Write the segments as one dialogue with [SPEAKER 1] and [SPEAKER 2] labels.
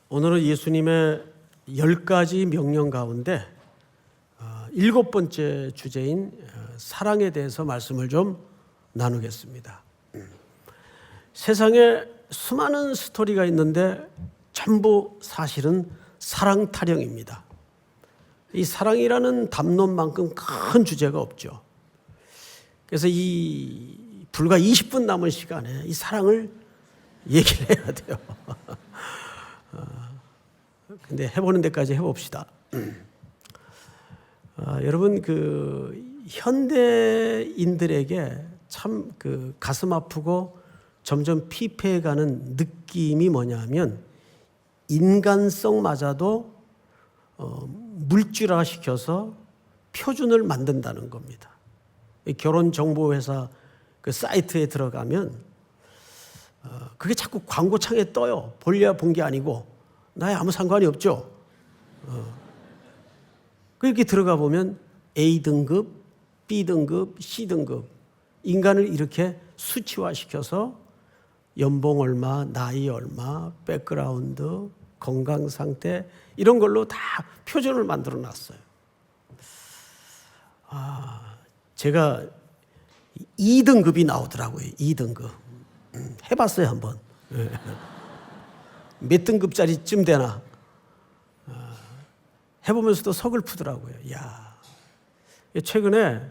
[SPEAKER 1] 오늘은 예수님의 10가지 명령 가운데 7번째 주제인 사랑에 대해서 말씀을 좀 나누겠습니다. 세상에 수많은 스토리가 있는데 전부 사실은 사랑 타령입니다. 이 사랑이라는 담론만큼 큰 주제가 없죠. 그래서 이 불과 20분 남은 시간에 이 사랑을 얘기를 해야 돼요. 근데 해보는 데까지 해봅시다. 여러분 현대인들에게 참 가슴 아프고 점점 피폐해가는 느낌이 뭐냐면 인간성마저도 물질화시켜서 표준을 만든다는 겁니다. 결혼정보회사 그 사이트에 들어가면 그게 자꾸 광고창에 떠요. 볼래야 본 게 아니고 나에 아무 상관이 없죠. 그렇게 들어가 보면 A등급, B등급, C등급 인간을 이렇게 수치화시켜서 연봉 얼마, 나이 얼마, 백그라운드, 건강 상태 이런 걸로 다 표준을 만들어 놨어요. 제가 2등급이 나오더라고요. 2등급. 해봤어요 한번. 몇 등급짜리쯤 되나 해보면서도 서글프더라고요. 야, 최근에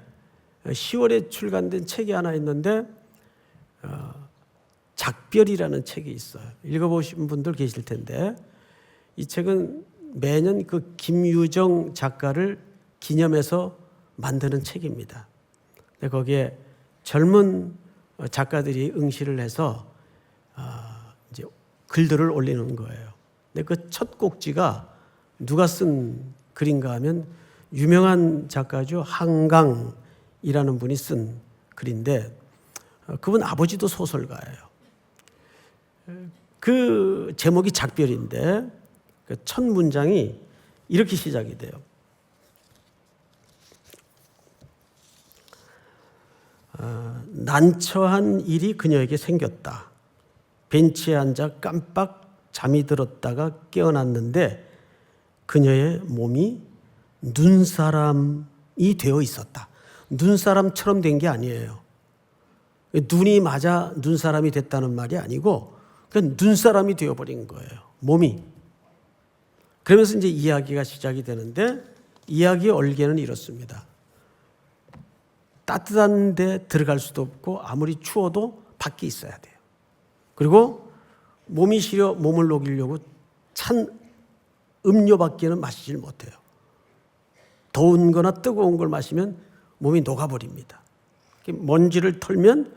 [SPEAKER 1] 10월에 출간된 책이 하나 있는데 작별이라는 책이 있어요. 읽어보신 분들 계실 텐데 이 책은 매년 그 김유정 작가를 기념해서 만드는 책입니다. 근데 거기에 젊은 작가들이 응시를 해서 이제 글들을 올리는 거예요. 근데 그 첫 꼭지가 누가 쓴 글인가 하면 유명한 작가죠. 한강이라는 분이 쓴 글인데 그분 아버지도 소설가예요. 그 제목이 작별인데 그 첫 문장이 이렇게 시작이 돼요. 난처한 일이 그녀에게 생겼다. 벤치에 앉아 깜빡 잠이 들었다가 깨어났는데 그녀의 몸이 눈사람이 되어 있었다. 눈사람처럼 된 게 아니에요. 눈이 맞아 눈사람이 됐다는 말이 아니고 그냥 눈사람이 되어버린 거예요. 몸이. 그러면서 이제 이야기가 시작이 되는데 이야기의 얼개는 이렇습니다. 따뜻한 데 들어갈 수도 없고 아무리 추워도 밖에 있어야 돼요. 그리고 몸이 시려 몸을 녹이려고 찬 음료밖에는 마시질 못해요. 더운 거나 뜨거운 걸 마시면 몸이 녹아버립니다. 먼지를 털면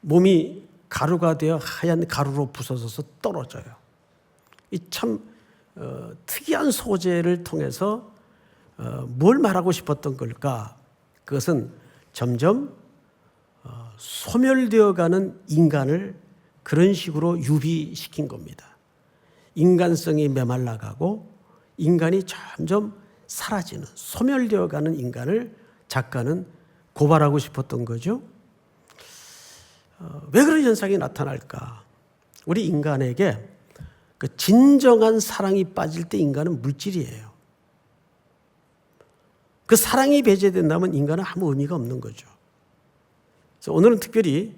[SPEAKER 1] 몸이 가루가 되어 하얀 가루로 부서져서 떨어져요. 이 참 특이한 소재를 통해서 뭘 말하고 싶었던 걸까? 그것은 점점 소멸되어가는 인간을 그런 식으로 유비시킨 겁니다. 인간성이 메말라가고 인간이 점점 사라지는 소멸되어가는 인간을 작가는 고발하고 싶었던 거죠. 왜 그런 현상이 나타날까? 우리 인간에게 그 진정한 사랑이 빠질 때 인간은 물질이에요. 그 사랑이 배제된다면 인간은 아무 의미가 없는 거죠. 그래서 오늘은 특별히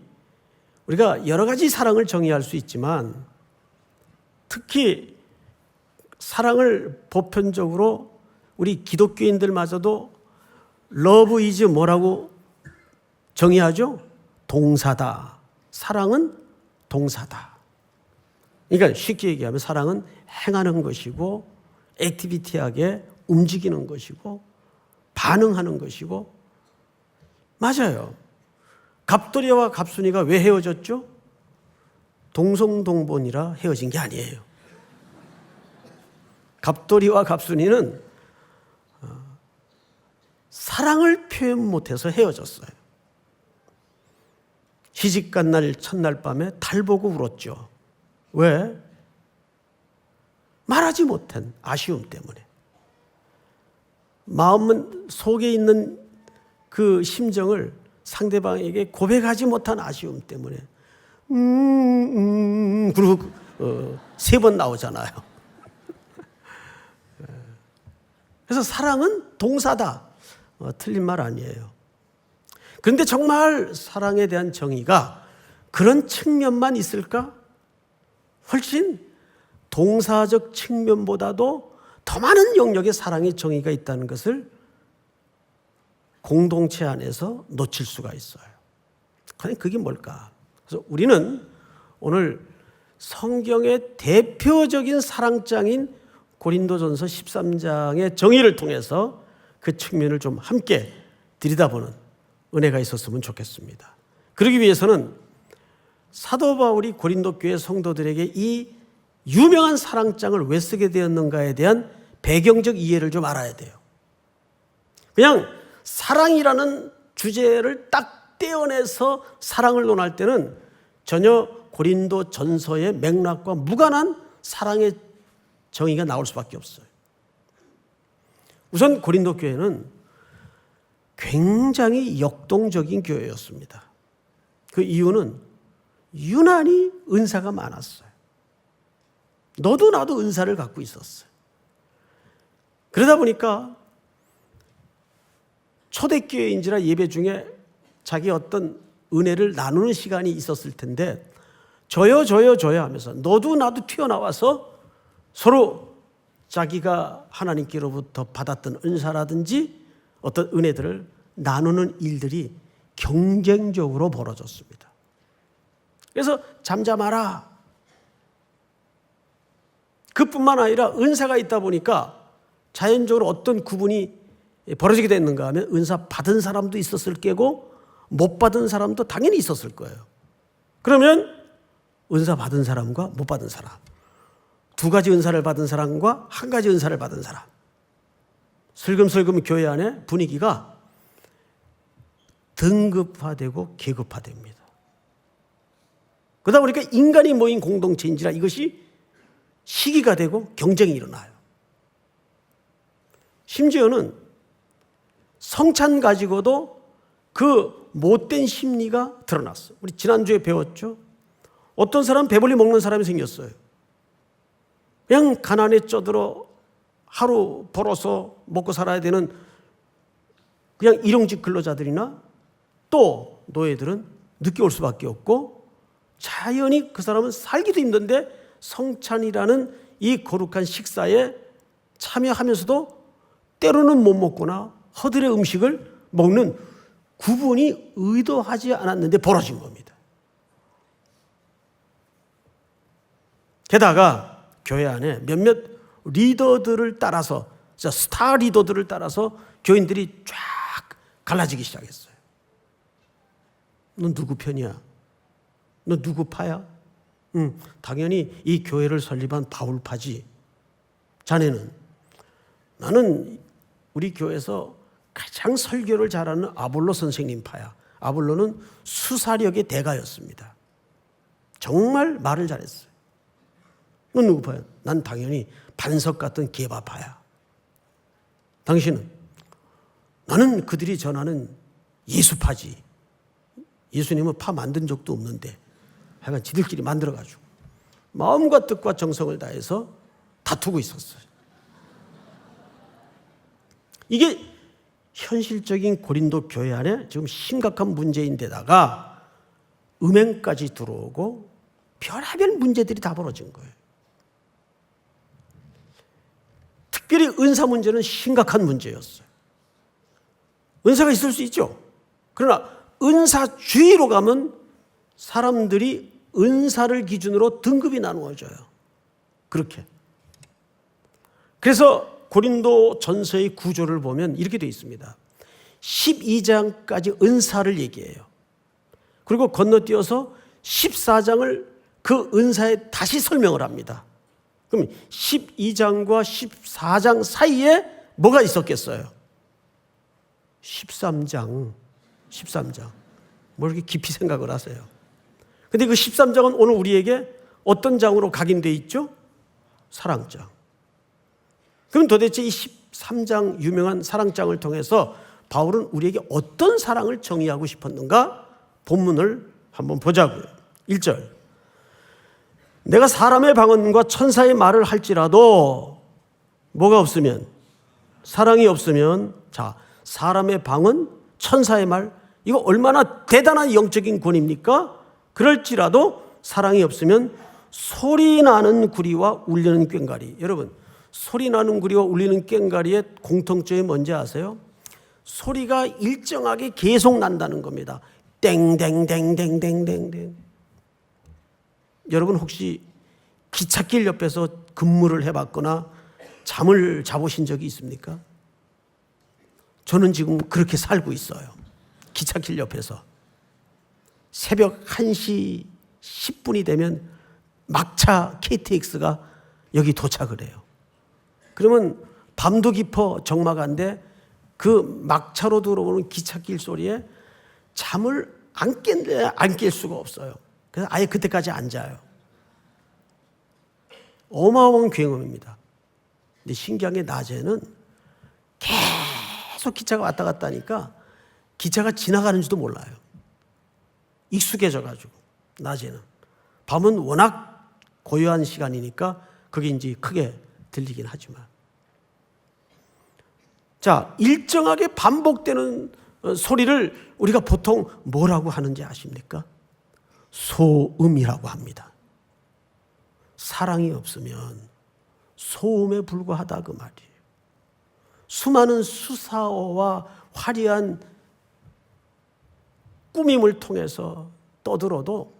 [SPEAKER 1] 우리가 여러 가지 사랑을 정의할 수 있지만 특히 사랑을 보편적으로 우리 기독교인들마저도 러브 이즈 뭐라고 정의하죠? 동사다. 사랑은 동사다. 그러니까 쉽게 얘기하면 사랑은 행하는 것이고 액티비티하게 움직이는 것이고 반응하는 것이고 맞아요. 갑돌이와 갑순이가 왜 헤어졌죠? 동성동본이라 헤어진 게 아니에요. 갑돌이와 갑순이는 사랑을 표현 못해서 헤어졌어요. 시집간 날 첫날 밤에 달 보고 울었죠. 왜? 말하지 못한 아쉬움 때문에. 마음 속에 있는 그 심정을 상대방에게 고백하지 못한 아쉬움 때문에 그리고 3번 나오잖아요. 그래서 사랑은 동사다. 틀린 말 아니에요. 그런데 정말 사랑에 대한 정의가 그런 측면만 있을까? 훨씬 동사적 측면보다도 더 많은 영역의 사랑의 정의가 있다는 것을 공동체 안에서 놓칠 수가 있어요. 과연 그게 뭘까? 그래서 우리는 오늘 성경의 대표적인 사랑장인 고린도전서 13장의 정의를 통해서 그 측면을 좀 함께 들여다보는 은혜가 있었으면 좋겠습니다. 그러기 위해서는 사도 바울이 고린도 교회 성도들에게 이 유명한 사랑장을 왜 쓰게 되었는가에 대한 배경적 이해를 좀 알아야 돼요. 그냥 사랑이라는 주제를 딱 떼어내서 사랑을 논할 때는 전혀 고린도 전서의 맥락과 무관한 사랑의 정의가 나올 수밖에 없어요. 우선 고린도 교회는 굉장히 역동적인 교회였습니다. 그 이유는 유난히 은사가 많았어요. 너도 나도 은사를 갖고 있었어요. 그러다 보니까 초대교회인지라 예배 중에 자기 어떤 은혜를 나누는 시간이 있었을 텐데 저요 하면서 너도 나도 튀어나와서 서로 자기가 하나님께로부터 받았던 은사라든지 어떤 은혜들을 나누는 일들이 경쟁적으로 벌어졌습니다. 그래서 잠잠하라. 그뿐만 아니라 은사가 있다 보니까 자연적으로 어떤 구분이 벌어지게 됐는가 하면 은사 받은 사람도 있었을 게고 못 받은 사람도 당연히 있었을 거예요. 그러면 은사 받은 사람과 못 받은 사람, 두 가지 은사를 받은 사람과 한 가지 은사를 받은 사람, 슬금슬금 교회 안에 분위기가 등급화되고 계급화됩니다. 그러다 보니까 인간이 모인 공동체인지라 이것이 시기가 되고 경쟁이 일어나요. 심지어는 성찬 가지고도 그 못된 심리가 드러났어요. 우리 지난주에 배웠죠. 어떤 사람 배불리 먹는 사람이 생겼어요. 그냥 가난에 쪄들어 하루 벌어서 먹고 살아야 되는 그냥 일용직 근로자들이나 또 노예들은 늦게 올 수밖에 없고 자연히 그 사람은 살기도 힘든데 성찬이라는 이 거룩한 식사에 참여하면서도 때로는 못 먹거나 허들의 음식을 먹는 구분이 의도하지 않았는데 벌어진 겁니다. 게다가 교회 안에 몇몇 리더들을 따라서 스타 리더들을 따라서 교인들이 쫙 갈라지기 시작했어요. 너 누구 편이야? 너 누구 파야? 당연히 이 교회를 설립한 바울파지. 자네는? 나는 우리 교회에서 가장 설교를 잘하는 아볼로 선생님 파야. 아볼로는 수사력의 대가였습니다. 정말 말을 잘했어요. 넌 누구 파야? 난 당연히 반석 같은 게바파야. 당신은? 나는 그들이 전하는 예수파지. 예수님은 파 만든 적도 없는데 하여간 지들끼리 만들어가지고 마음과 뜻과 정성을 다해서 다투고 있었어요. 이게 현실적인 고린도 교회 안에 지금 심각한 문제인데다가 음행까지 들어오고 별의별 문제들이 다 벌어진 거예요. 특별히 은사 문제는 심각한 문제였어요. 은사가 있을 수 있죠. 그러나 은사주의로 가면 사람들이 은사를 기준으로 등급이 나누어져요. 그렇게. 그래서 고린도 전서의 구조를 보면 이렇게 되어 있습니다. 12장까지 은사를 얘기해요. 그리고 건너뛰어서 14장을 그 은사에 다시 설명을 합니다. 그럼 12장과 14장 사이에 뭐가 있었겠어요? 13장. 뭐 이렇게 깊이 생각을 하세요. 근데 그 13장은 오늘 우리에게 어떤 장으로 각인되어 있죠? 사랑장. 그럼 도대체 이 13장 유명한 사랑장을 통해서 바울은 우리에게 어떤 사랑을 정의하고 싶었는가? 본문을 한번 보자고요. 1절. 내가 사람의 방언과 천사의 말을 할지라도 뭐가 없으면 사랑이 없으면, 자, 사람의 방은 천사의 말, 이거 얼마나 대단한 영적인 권위입니까? 그럴지라도 사랑이 없으면 소리 나는 구리와 울리는 꽹과리. 여러분, 소리 나는 구리와 울리는 꽹과리의 공통점이 뭔지 아세요? 소리가 일정하게 계속 난다는 겁니다. 땡땡땡땡땡땡땡. 여러분 혹시 기찻길 옆에서 근무를 해봤거나 잠을 자보신 적이 있습니까? 저는 지금 그렇게 살고 있어요. 기찻길 옆에서. 새벽 1시 10분이 되면 막차 KTX가 여기 도착을 해요. 그러면 밤도 깊어 적막한데 그 막차로 들어오는 기찻길 소리에 잠을 안 깰 수가 없어요. 그래서 아예 그때까지 안 자요. 어마어마한 굉음입니다. 근데 신기한 게 낮에는 계속 기차가 왔다 갔다 하니까 기차가 지나가는지도 몰라요. 익숙해져가지고 낮에는. 밤은 워낙 고요한 시간이니까 그게 이제 크게 들리긴 하지만. 자, 일정하게 반복되는 소리를 우리가 보통 뭐라고 하는지 아십니까? 소음이라고 합니다. 사랑이 없으면 소음에 불과하다 그 말이에요. 수많은 수사어와 화려한 꾸밈을 통해서 떠들어도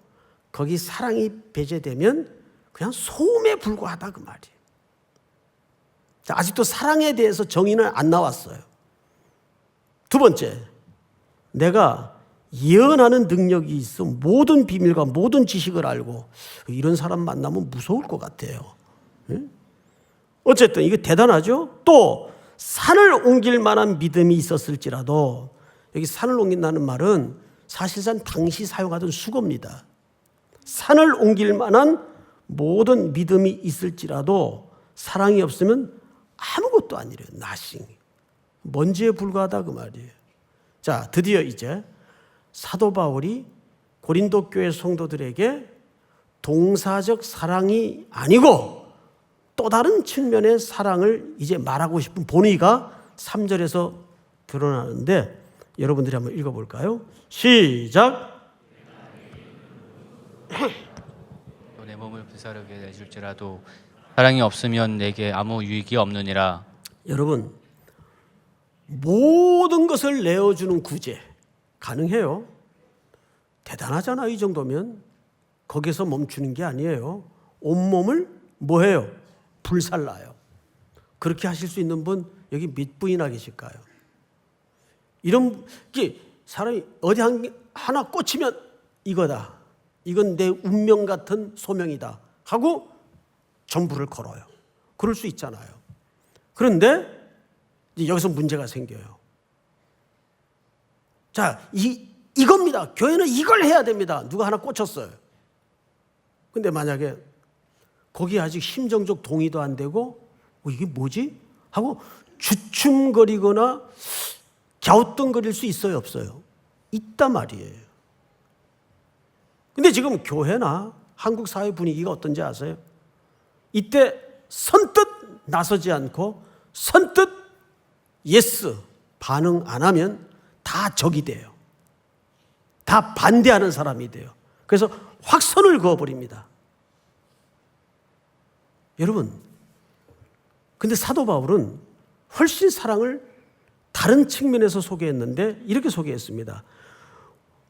[SPEAKER 1] 거기 사랑이 배제되면 그냥 소음에 불과하다 그 말이에요. 자, 아직도 사랑에 대해서 정의는 안 나왔어요. 두 번째, 내가 예언하는 능력이 있어 모든 비밀과 모든 지식을 알고 이런 사람 만나면 무서울 것 같아요. 어쨌든 이게 대단하죠. 또 산을 옮길 만한 믿음이 있었을지라도, 여기 산을 옮긴다는 말은 사실상 당시 사용하던 수거입니다. 산을 옮길 만한 모든 믿음이 있을지라도 사랑이 없으면 아무것도 아니래요. 나싱. 먼지에 불과하다 그 말이에요. 자, 드디어 이제 사도 바울이 고린도 교회 성도들에게 동사적 사랑이 아니고 또 다른 측면의 사랑을 이제 말하고 싶은 본의가 3절에서 드러나는데 여러분들이 한번 읽어볼까요? 시작.
[SPEAKER 2] 내 몸을 불사르게 내줄지라도 사랑이 없으면 내게 아무 유익이 없느니라.
[SPEAKER 1] 여러분, 모든 것을 내어주는 구제 가능해요? 대단하잖아요. 이 정도면. 거기서 멈추는 게 아니에요. 온몸을 뭐해요? 불살라요. 그렇게 하실 수 있는 분 여기 몇 분이나 계실까요? 이런 게 사람이 어디 하나 꽂히면 이거다. 이건 내 운명 같은 소명이다 하고 전부를 걸어요. 그럴 수 있잖아요. 그런데 이제 여기서 문제가 생겨요. 자, 이겁니다. 교회는 이걸 해야 됩니다. 누가 하나 꽂혔어요. 근데 만약에 거기에 아직 심정적 동의도 안 되고 이게 뭐지? 하고 주춤거리거나 갸우뚱거릴 수 있어요? 없어요? 있단 말이에요. 근데 지금 교회나 한국 사회 분위기가 어떤지 아세요? 이때 선뜻 나서지 않고 선뜻 예스 반응 안 하면 다 적이 돼요. 다 반대하는 사람이 돼요. 그래서 확 선을 그어버립니다. 여러분, 근데 사도 바울은 훨씬 사랑을 다른 측면에서 소개했는데 이렇게 소개했습니다.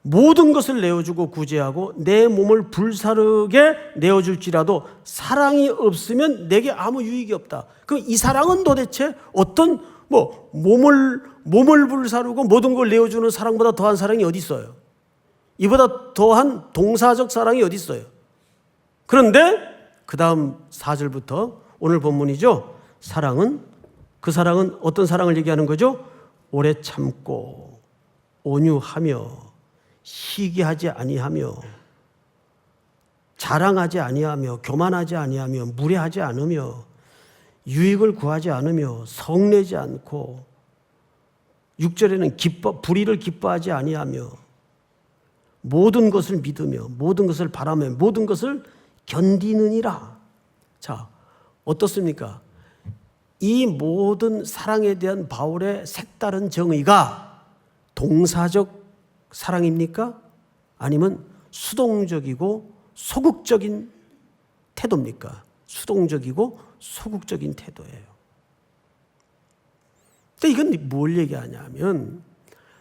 [SPEAKER 1] 모든 것을 내어주고 구제하고 내 몸을 불사르게 내어줄지라도 사랑이 없으면 내게 아무 유익이 없다. 그럼 이 사랑은 도대체 어떤 몸을 불사르고 모든 걸 내어주는 사랑보다 더한 사랑이 어디 있어요? 이보다 더한 동사적 사랑이 어디 있어요? 그런데 그 다음 4절부터 오늘 본문이죠. 그 사랑은 어떤 사랑을 얘기하는 거죠? 오래 참고 온유하며 시기하지 아니하며 자랑하지 아니하며 교만하지 아니하며 무례하지 않으며 유익을 구하지 않으며 성내지 않고 6절에는 불의를 기뻐하지 아니하며 모든 것을 믿으며 모든 것을 바라며 모든 것을 견디느니라. 자, 어떻습니까? 이 모든 사랑에 대한 바울의 색다른 정의가 동사적 사랑입니까? 아니면 수동적이고 소극적인 태도입니까? 수동적이고 소극적인 태도예요. 근데 이건 뭘 얘기하냐면,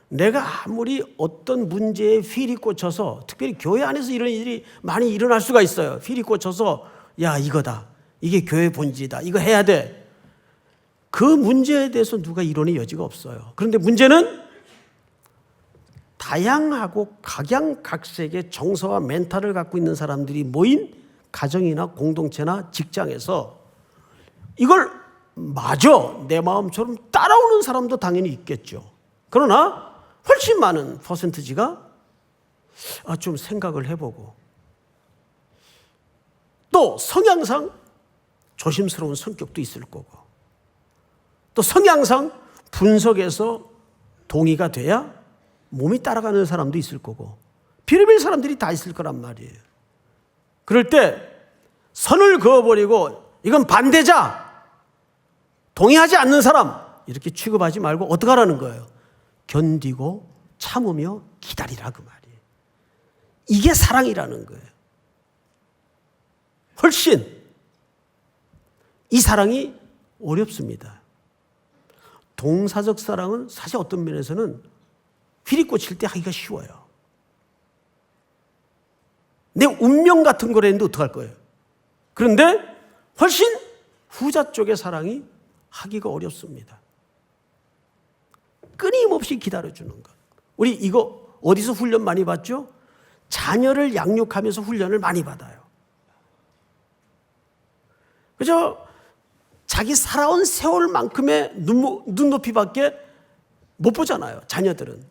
[SPEAKER 1] 내가 아무리 어떤 문제에 휠이 꽂혀서, 특별히 교회 안에서 이런 일이 많이 일어날 수가 있어요. 휠이 꽂혀서 야, 이거다, 이게 교회 본질이다, 이거 해야 돼. 그 문제에 대해서 누가 이론의 여지가 없어요. 그런데 문제는 다양하고 각양각색의 정서와 멘탈을 갖고 있는 사람들이 모인 가정이나 공동체나 직장에서 이걸 마저 내 마음처럼 따라오는 사람도 당연히 있겠죠. 그러나 훨씬 많은 퍼센티지가 좀 생각을 해보고, 또 성향상 조심스러운 성격도 있을 거고, 또 성향상 분석해서 동의가 돼야 몸이 따라가는 사람도 있을 거고, 별의별 사람들이 다 있을 거란 말이에요. 그럴 때 선을 그어버리고 이건 반대자, 동의하지 않는 사람 이렇게 취급하지 말고 어떻게 하라는 거예요? 견디고 참으며 기다리라, 그 말이에요. 이게 사랑이라는 거예요. 훨씬 이 사랑이 어렵습니다. 동사적 사랑은 사실 어떤 면에서는 휠이 꽂힐 때 하기가 쉬워요. 내 운명 같은 거라 했는데 어떡할 거예요? 그런데 훨씬 후자 쪽의 사랑이 하기가 어렵습니다. 끊임없이 기다려주는 것. 우리 이거 어디서 훈련 많이 받죠? 자녀를 양육하면서 훈련을 많이 받아요. 그죠? 자기 살아온 세월만큼의 눈높이밖에 못 보잖아요, 자녀들은.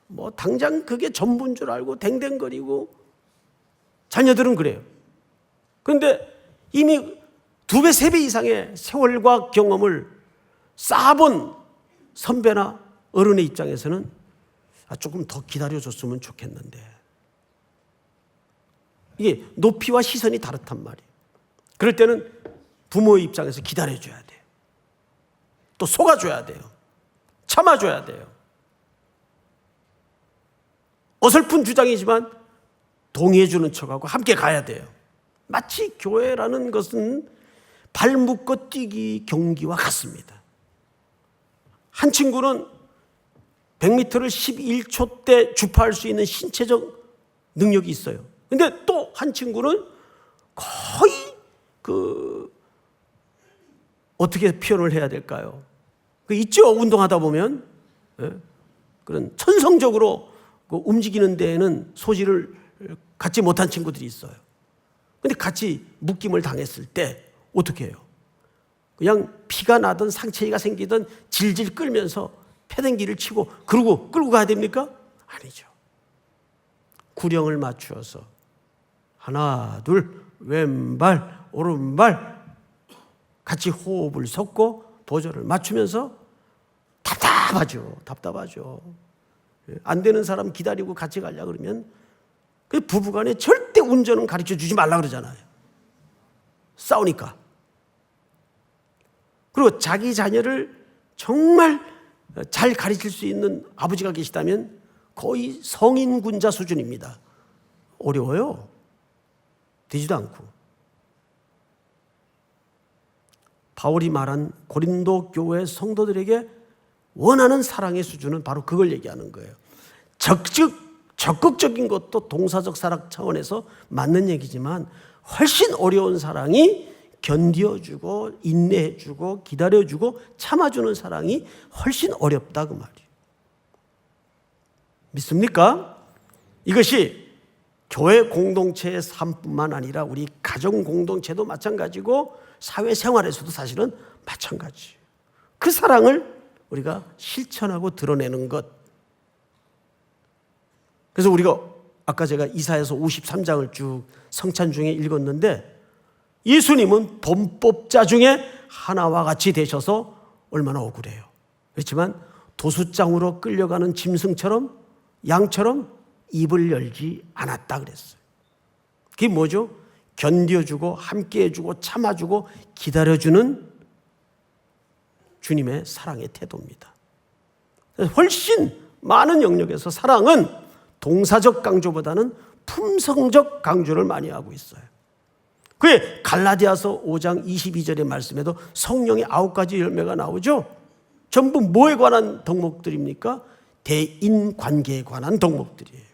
[SPEAKER 1] 뭐 당장 그게 전부인 줄 알고 댕댕거리고, 자녀들은 그래요. 그런데 이미 2배, 3배 이상의 세월과 경험을 쌓아본 선배나 어른의 입장에서는 조금 더 기다려줬으면 좋겠는데, 이게 높이와 시선이 다르단 말이에요. 그럴 때는 부모의 입장에서 기다려줘야 돼요. 또 속아줘야 돼요. 참아줘야 돼요. 어설픈 주장이지만 동의해주는 척하고 함께 가야 돼요. 마치 교회라는 것은 발 묶어 뛰기 경기와 같습니다. 한 친구는 100m를 11초 때 주파할 수 있는 신체적 능력이 있어요. 근데 또 한 친구는 거의 어떻게 표현을 해야 될까요? 있죠, 운동하다 보면. 그런 천성적으로 움직이는 데에는 소질을 갖지 못한 친구들이 있어요. 근데 같이 묶임을 당했을 때 어떻게 해요? 그냥 피가 나든 상처가 생기든 질질 끌면서 패댕기를 치고 그러고 끌고 가야 됩니까? 아니죠. 구령을 맞추어서 하나, 둘, 왼발, 오른발 같이 호흡을 섞고 도저를 맞추면서 답답하죠. 안 되는 사람 기다리고 같이 가려고 그러면 부부간에 절대 운전은 가르쳐 주지 말라 그러잖아요. 싸우니까. 그리고 자기 자녀를 정말 잘 가르칠 수 있는 아버지가 계시다면 거의 성인군자 수준입니다. 어려워요. 되지도 않고. 바울이 말한 고린도 교회 성도들에게 원하는 사랑의 수준은 바로 그걸 얘기하는 거예요. 적극적인 것도 동사적 사랑 차원에서 맞는 얘기지만 훨씬 어려운 사랑이 견디어주고 인내해주고 기다려주고 참아주는 사랑이 훨씬 어렵다, 그 말이에요. 믿습니까? 이것이 교회 공동체의 삶뿐만 아니라 우리 가정 공동체도 마찬가지고 사회생활에서도 사실은 마찬가지예요. 그 사랑을 우리가 실천하고 드러내는 것. 그래서 우리가 아까 제가 이사야서 53장을 쭉 성찬 중에 읽었는데, 예수님은 범법자 중에 하나와 같이 되셔서 얼마나 억울해요. 그렇지만 도수장으로 끌려가는 짐승처럼, 양처럼 입을 열지 않았다 그랬어요. 그게 뭐죠? 견뎌주고 함께해주고 참아주고 기다려주는 주님의 사랑의 태도입니다. 훨씬 많은 영역에서 사랑은 동사적 강조보다는 품성적 강조를 많이 하고 있어요. 그게 갈라디아서 5장 22절의 말씀에도 성령의 9가지 열매가 나오죠. 전부 뭐에 관한 덕목들입니까? 대인관계에 관한 덕목들이에요.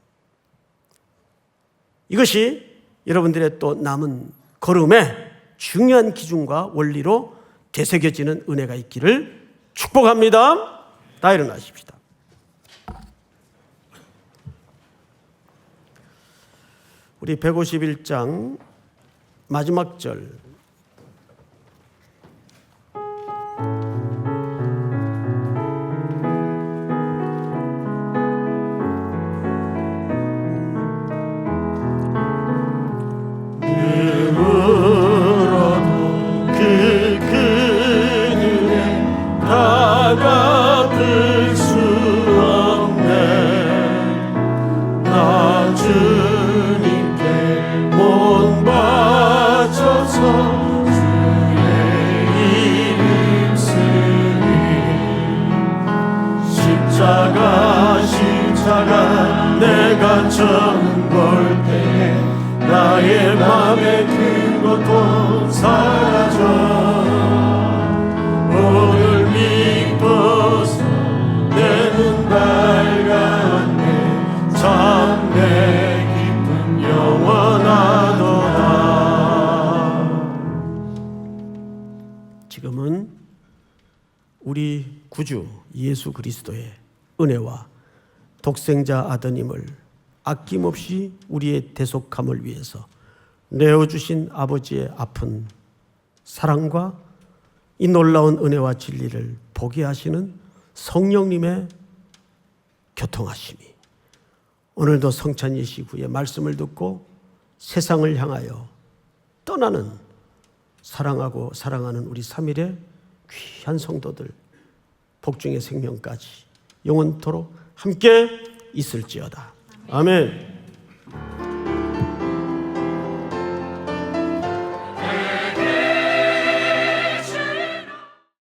[SPEAKER 1] 이것이 여러분들의 또 남은 걸음에 중요한 기준과 원리로 되새겨지는 은혜가 있기를 축복합니다. 다 일어나십시다. 우리 151장 마지막 절
[SPEAKER 3] 다가들 수 없네. 나 주님께 몸 바쳐서 주의 이름 쓰리. 십자가 내가 처음 볼 때에 나의 맘에 큰 고통 사라져. 오늘 믿고서 내 눈 밝았네. 참 내 기쁨 영원하도다.
[SPEAKER 1] 지금은 우리 구주 예수 그리스도의 은혜와 독생자 아드님을 아낌없이 우리의 대속함을 위해서 내어주신 아버지의 아픈 사랑과 이 놀라운 은혜와 진리를 보게 하시는 성령님의 교통하심이 오늘도 성찬 예식 후에 말씀을 듣고 세상을 향하여 떠나는 사랑하고 사랑하는 우리 3일의 귀한 성도들 복중의 생명까지 영원토록 함께 있을지어다. 아멘.